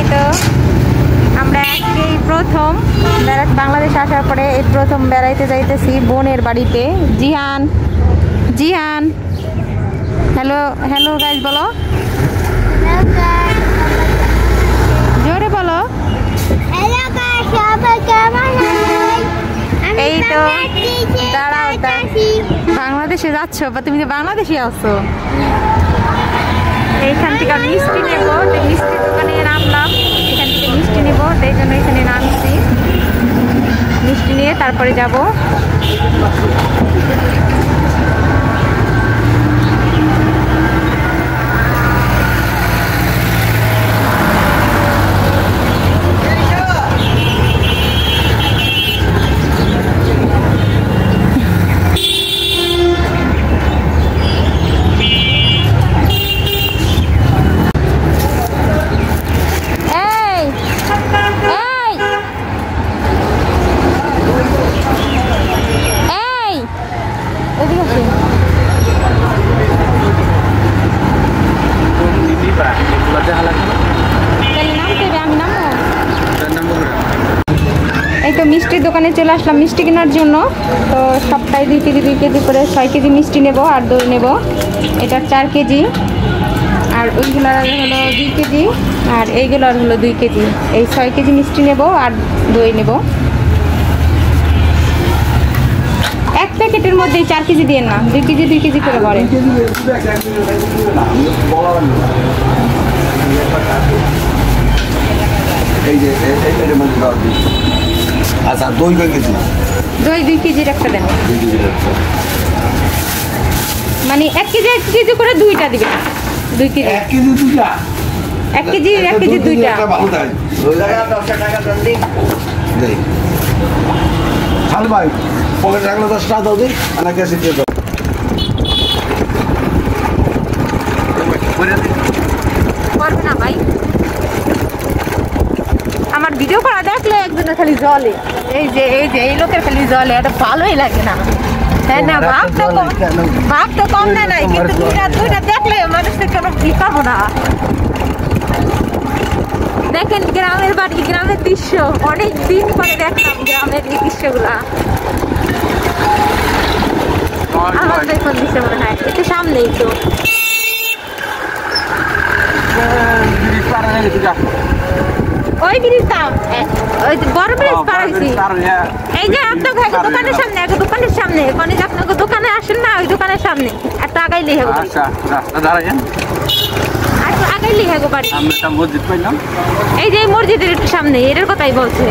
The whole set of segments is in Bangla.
এই তো আমরা এই প্রথম বাংলাদেশ আসার পরে এই প্রথম বেড়াইতে যাইতেছি বোনের বাড়িতে। Jihan Jihan hello hello guys বলো, জোরে বলো। এই তো দাঁড়াও, বাংলাদেশে যাচ্ছ বা তুমি তো বাংলাদেশে আছো। এইখান থেকে মিষ্টি নেবো, মিষ্টি দোকানে নামলাম, এখান থেকে মিষ্টি নেবো, তাই জন্য এখানে নামছি। মিষ্টি নিয়ে তারপরে যাব। এই তো মিষ্টির দোকানে চলে আসলাম মিষ্টি কেনার জন্য। তো সবটাই 2 কেজি করে 6 কেজি মিষ্টি নেব আর দই নেব। এটা 4 কেজি, আর ওইগুলোর হলো 2 কেজি, আর এইগুলোর হলো 2 কেজি। এই 6 কেজি মিষ্টি নেব আর দই নেব। এক প্যাকেটের মধ্যে 4 কেজি দিয়ে না, 2 কেজি করে পড়ে। আচ্ছা দই কয় কেজি? দই 2 কেজির একটা দেন, মানে 1 কেজি করে 2টা দিবে। 2 কেজি 1 কেজি 2টা, 1 কেজি 2টা। ভালো তাই 10 টাকা দেন দিন দেই। হাল ভাই পকেট রাখলে 10 টাকা দাও দিই, আনা ক্যাশে দিয়ে দাও। করবে না ভাই, আমার ভিডিও করা দেখলে একজনের খালি জলে। এই যে এই লোকের খালি জলে, এটা ভালোই লাগে না। হ্যাঁ না, ভাব তো কম দেয় নাই, কিন্তু দুইটা দেখলে মানুষের কোনো ই পাবো না। দেখেন গ্রামের বাড়ি, গ্রামের দৃশ্য, অনেক দিন পরে দেখলাম গ্রামের এই দৃশ্যগুলা। আমার দেখুন দৃশ্য মনে হয় একটু সামনেই তো। ওই ব্রিজ ওই বড় ব্রিজ পার হয়েছি। এই যে আপনার দোকানের সামনে, দোকানের সামনে, মানে আপনার দোকানে আসেন না, ওই দোকানের সামনে একটু আগাইলেই হবে। একটু আগাইলেই হবে বাড়ি। এই যে মসজিদের একটু সামনে, এটার কথাই বলছে।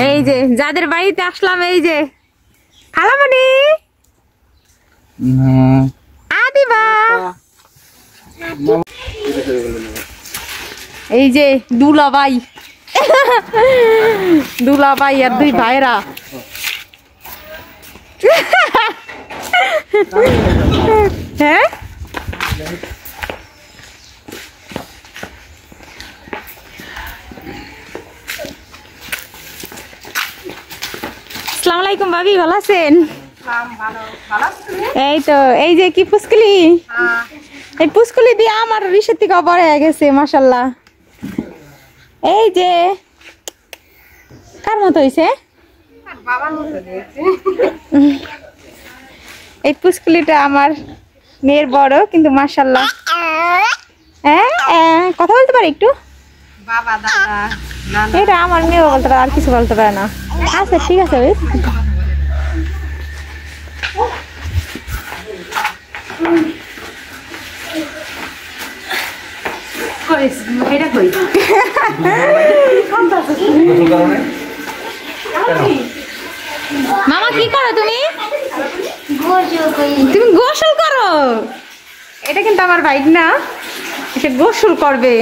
এই যে যাদের বাড়িতে আসলাম, এই যে খালামণি আদিবা, এই যে দুলাভাই আর 2 ভাইরা। হ্যাঁ আসসালামু আলাইকুম ভাবি, ভালো আছেন? এই তো এই যে কি পুষ্কলি, এই পুষ্কলি দিয়ে আমার রিসের থেকে বড় হয়ে গেছে মাশাআল্লাহ। এই যে কার মতো হয়েছে? এই পুষ্কলিটা আমার মেয়ের বড়, কিন্তু মাশাআল্লাহ। হ্যাঁ কথা বলতে পারে একটু, এটা আমার মেয়েও বলতে পারে, আর কিছু বলতে পারে না। আচ্ছা ঠিক আছে। মামা কি করো তুমি? তুমি গোসল করো? এটা কিন্তু আমার ভাইট না, সে গোসল করবে।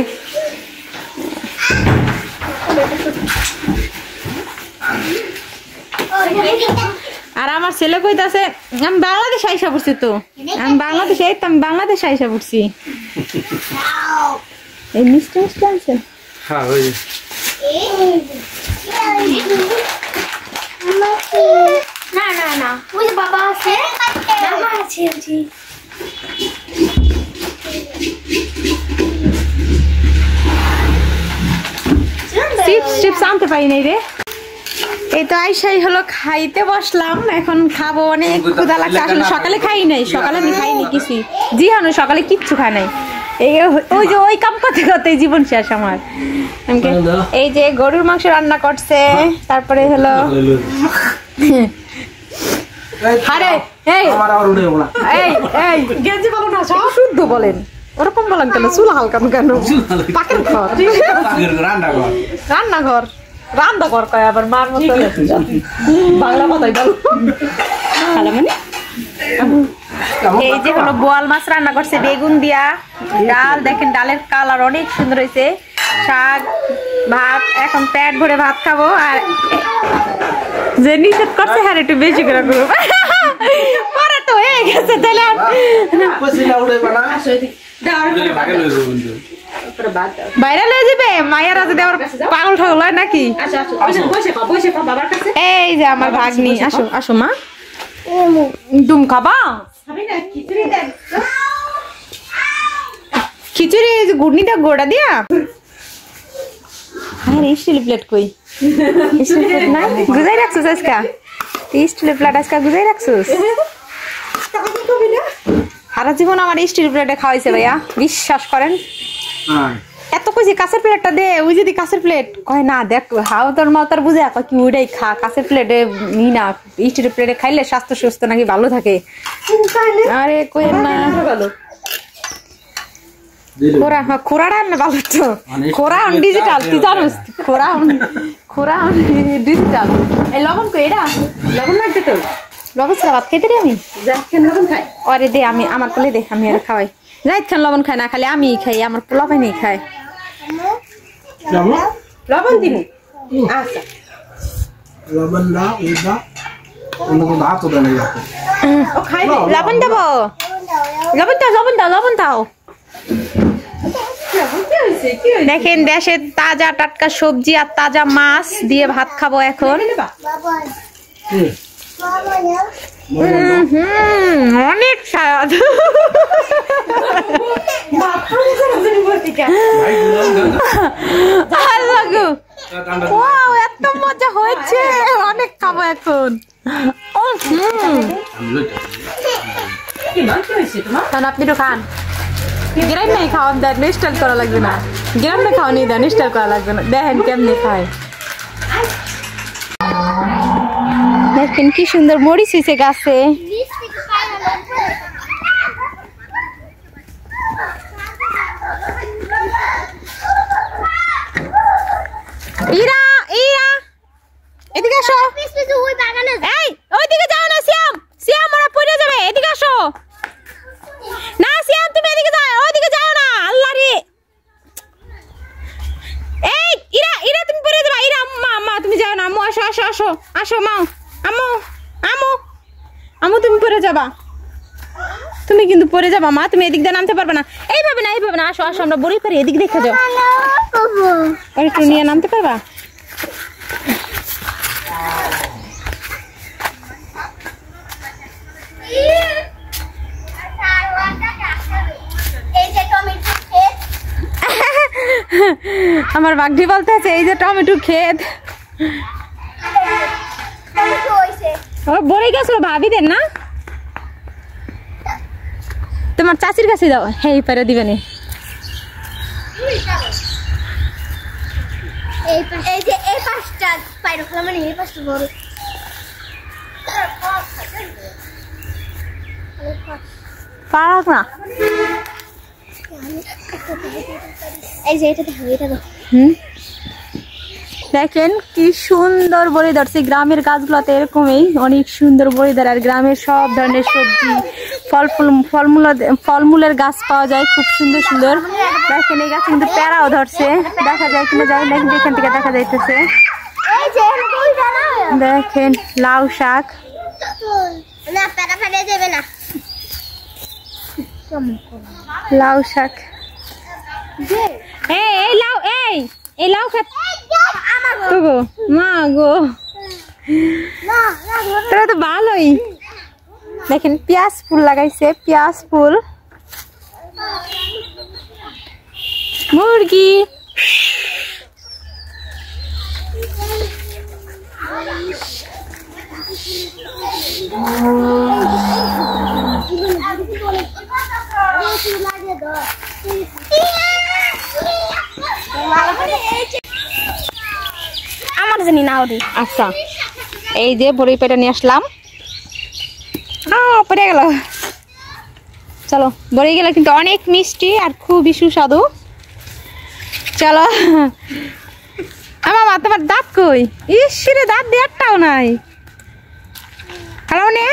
আর আমার ছেলে কইতাছে আমি বাংলাদেশ আইসা পড়ছি। তো আমি বাংলাদেশ আইসা পড়ছি। এই মিষ্টি মিষ্টি আনছেন? হ্যাঁ ওই না না না ওই যে বাবা আছে বাবা আছে জি চিপস আনতে পারি নাই রে এই তো আইসাই হলো খাইতে বসলাম এখন খাবো অনেক ক্ষুধা লাগছে আসলে সকালে খাই নাই সকালে আমি খাইনি কিছু জি হানু সকালে কিচ্ছু খাই নাই ওই যে ওই কাম করতে করতে জীবন শেষ আমার এই যে গরুর মাংস রান্না করছে তারপরে হলো আরে এই এই এই গেঞ্জি বলো না সব শুদ্ধ বলেন ওরকম বলেন কেন চুল হালকা কেন পাকের ঘর রান্নাঘর রান্নাঘর কয় আবার মার মতো বাংলা কথাই বল মানে এই যে হলো বোয়াল মাছ রান্না করছে বেগুন দিয়া ডাল দেখেন ডালের কালার অনেক সুন্দর হয়েছে শাক ভাত এখন পেট ভরে ভাত খাবো আর যে নিষেধ করছে হ্যাঁ একটু বেশি করে করবো পরে তো হয়ে গেছে তাহলে বাইরে লয়ে যাবে মায়েরা যদি আবার পাগল ঠাগল হয় নাকি এই যে আমার ভাগ্নি আসো আসো মা ডুম খাবা খিচুড়ি গুড়নিটা গোড়া দিয়া আরে স্টিল প্লেট কই স্টিল প্লেট নাই গুজাই রাখছিস আজকা স্টিল প্লেট আজকা গুজাই রাখছিস সারা জীবন আমার স্টিল প্লেটে খাওয়াইছে ভাইয়া বিশ্বাস করেন এত কইছি কাঁচের প্লেটটা দে ওই যদি কাঁচের প্লেট কয় না দেখ হাও তোর মা তোর বুঝে কি ওইটাই খা কাঁচের প্লেটে নি না স্টিল প্লেটে খাইলে স্বাস্থ্য সুস্থ নাকি ভালো থাকে আরে কই না ভালো খোরাটা না ভালো তো খোরা ডিজিটাল তুই জানোস খোরা ডিজিটাল এই লবণ কই এটা লবণ লাগবে তো লবণ ছাড়া ভাত খাইতে রে আমি লবণ খাই আরে দে আমি আমার কোলে দে আমি আর খাওয়াই রাইত খান লবণ খাই না খালি আমি খাই আমার পোলা পাই নেই খাই লবণ দিন আচ্ছা লবণ না এটা অন্য কোনো হাত দেন না ও খাই লবণ দেব লবণ দাও দেখেন দেশের তাজা টাটকা সবজি আর তাজা মাছ দিয়ে ভাত খাবো এখন অনেক স্বাদ এত মজা হয়েছে অনেক খাবো এখন আপনি তো খান গ্রাম নাই খাওয়ান দেন স্টাইল করা লাগবে না গ্রামে খাওয়ানি দেন স্টাইল করা লাগবে না দেখেন কেমনি খায় দেখেন কি সুন্দর মরিচ হয়েছে গাছে ইরা ইরা এদিকে আসো এই ওইদিকে যাও না শ্যাম শ্যাম ওরা পড়ে যাবে এদিকে আসো না শ্যাম তুমি এদিকে যাও ওইদিকে যাও না আল্লাহ রে এই ইরা ইরা তুমি পড়ে যাবে ইরা মা তুমি যাও না আম্মু আসো আসো আসো আসো মা আম্মু আম্মু আম্মু তুমি পড়ে যাবা তুমি কিন্তু পড়ে যাবা মা তুমি এদিক দিয়ে নামতে পারবে না এইভাবে না আসো আসো আমরা বড়ই পারি এদিক দেখে যাও আর একটু নিয়ে নামতে পারবা আমার বাগদি বলতে আছে এই যে টমেটো ক্ষেত বলে গেছিল ভাবিদের না তোমার চাচির কাছে যাও হ্যাঁ এই পারে দিবেনি পারাক না দেখেন কি সুন্দর বড়ি ধরছে গ্রামের গাছগুলোতে এরকমই অনেক সুন্দর বড়ি ধরে আর গ্রামের সব ধরনের সবজি ফলমূলের গাছ পাওয়া যায় খুব সুন্দর সুন্দর দেখেন এই গাছে কিন্তু প্যারাও ধরছে দেখা যায় কিনা যায় দেখেন এখান থেকে দেখা যাইতেছে দেখেন লাউ শাক লাউ শাক এই লাউ এই লাউ খাত তো গো মা গো তোরা তো ভালোই। দেখেন পেঁয়াজ ফুল লাগাইছে, পেঁয়াজ ফুল, মুরগি, আমার জানি না ওরে। আচ্ছা এই যে বড়ি পেটা নিয়ে আসলাম, পড়ে গেল। চলো বড়ি গেলে কিন্তু অনেক মিষ্টি আর খুবই সুস্বাদু। চলো আমার তোমার দাঁত কই? ইস রে দাঁত দিয়ে একটাও নাই। হ্যালো নে